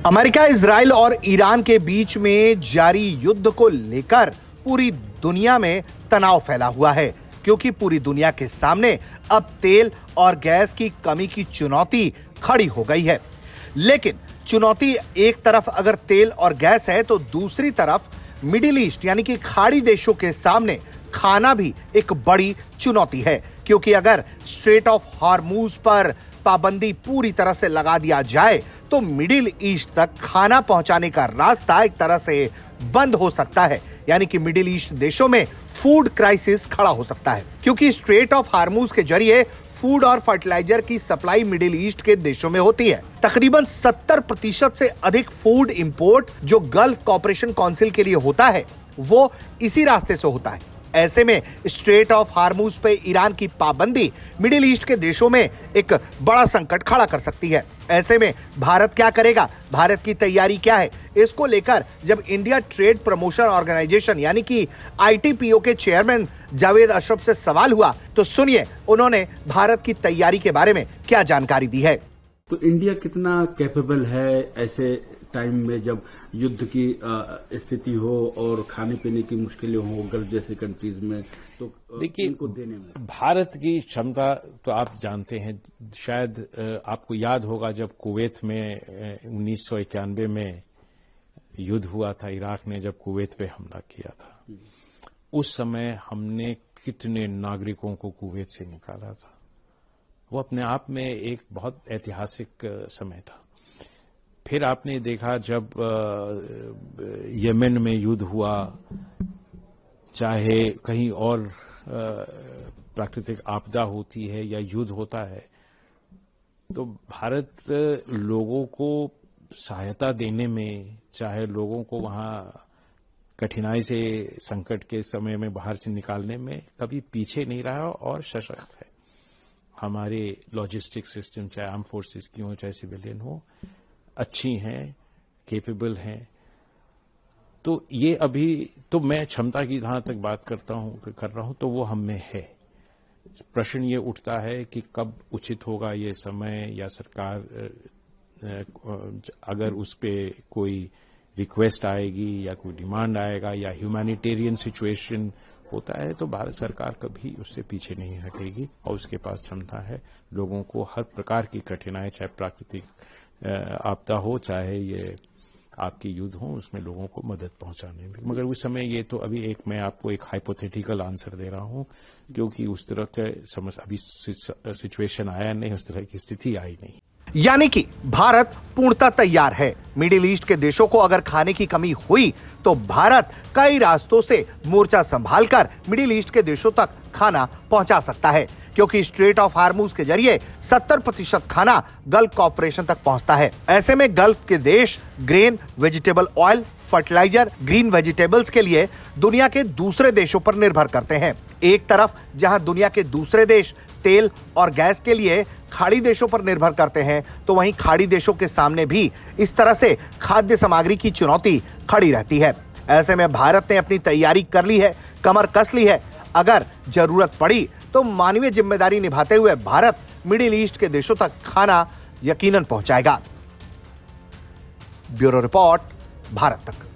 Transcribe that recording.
America, Israel और Iran के बीच में जारी युद्ध को लेकर पूरी दुनिया में तनाव फैला हुआ है, क्योंकि पूरी दुनिया के सामने अब तेल और गैस की कमी की चुनौती खड़ी हो गई है। लेकिन चुनौती एक तरफ अगर तेल और गैस है, तो दूसरी तरफ मिडिल ईस्ट यानी कि खाड़ी देशों के सामने खाना भी एक बड़ी चुनौती है, क्योंकि अगर स्ट्रेट ऑफ हॉर्मूज पर पाबंदी पूरी तरह से लगा दिया जाए तो मिडिल ईस्ट तक खाना पहुंचाने का रास्ता एक तरह से बंद हो सकता है। यानी कि मिडिल ईस्ट देशों में फूड क्राइसिस खड़ा हो सकता है, क्योंकि स्ट्रेट ऑफ हॉर्मूज के जरिए फूड और फर्टिलाइजर की सप्लाई मिडिल ईस्ट के देशों में होती है। तकरीबन 70% से अधिक फूड इंपोर्ट जो गल्फ कॉपरेशन काउंसिल के लिए होता है, वो इसी रास्ते से होता है। ऐसे में स्ट्रेट ऑफ हॉर्मूज पे ईरान की पाबंदी मिडिल ईस्ट के देशों में एक बड़ा संकट खड़ा कर सकती है। ऐसे में भारत क्या करेगा, भारत की तैयारी क्या है, इसको लेकर जब इंडिया ट्रेड प्रमोशन ऑर्गेनाइजेशन यानी कि ITPO के चेयरमैन जावेद अशरफ से सवाल हुआ, तो सुनिए उन्होंने भारत की तैयारी के बारे में क्या जानकारी दी है। तो इंडिया कितना कैपेबल है ऐसे टाइम में जब युद्ध की स्थिति हो और खाने पीने की मुश्किलें हो गल्फ जैसे कंट्रीज में, तो देखिए इनको देने में भारत की क्षमता तो आप जानते हैं। शायद आपको याद होगा जब कुवैत में 1991 में युद्ध हुआ था, इराक ने जब कुवैत पे हमला किया था, उस समय हमने कितने नागरिकों को कुवैत से निकाला था। वो अपने आप में एक बहुत ऐतिहासिक समय था। फिर आपने देखा जब यमन में युद्ध हुआ, चाहे कहीं और प्राकृतिक आपदा होती है या युद्ध होता है, तो भारत लोगों को सहायता देने में, चाहे लोगों को वहां कठिनाई से, संकट के समय में बाहर से निकालने में कभी पीछे नहीं रहा और सशक्त है। हमारे लॉजिस्टिक सिस्टम, चाहे आर्म फोर्सेस की हो चाहे सिविलियन हो, अच्छी हैं, केपेबल हैं। तो ये अभी तो मैं क्षमता की जहां तक बात कर रहा हूं तो वो हम में है। प्रश्न ये उठता है कि कब उचित होगा ये समय, या सरकार अगर उस पे कोई रिक्वेस्ट आएगी या कोई डिमांड आएगा या ह्यूमैनिटेरियन सिचुएशन होता है, तो भारत सरकार कभी उससे पीछे नहीं हटेगी और उसके पास क्षमता है लोगों को हर प्रकार की कठिनाई, चाहे प्राकृतिक आपदा हो चाहे ये आपकी युद्ध हो, उसमें लोगों को मदद पहुंचाने में। मगर उस समय ये तो अभी मैं आपको एक हाइपोथेटिकल आंसर दे रहा हूं, क्योंकि उस तरह के अभी सिचुएशन आया नहीं, उस तरह की स्थिति आई नहीं। यानी कि भारत पूर्णतः तैयार है। मिडिल ईस्ट के देशों को अगर खाने की कमी हुई तो भारत कई रास्तों से मोर्चा संभालकर मिडिल ईस्ट के देशों तक खाना पहुंचा सकता है, क्योंकि स्ट्रेट ऑफ हार्मूज के जरिए 70% खाना गल्फ कॉर्पोरेशन तक पहुंचता है। ऐसे में गल्फ के देश grain, vegetable oil, fertiliser, green vegetables के लिए दुनिया के दूसरे देशों पर निर्भर करते हैं। एक तरफ जहां दुनिया के दूसरे देश तेल और गैस के लिए खाड़ी देशों पर निर्भर करते हैं, तो वहीं खाड़ी देशों के सामने भी इस तरह से खाद्य सामग्री की चुनौती खड़ी रहती है। ऐसे में भारत ने अपनी तैयारी कर ली है, कमर कस ली है। अगर जरूरत पड़ी तो मानवीय जिम्मेदारी निभाते हुए भारत मिडिल ईस्ट के देशों तक खाना यकीनन पहुंचाएगा। ब्यूरो रिपोर्ट, भारत तक।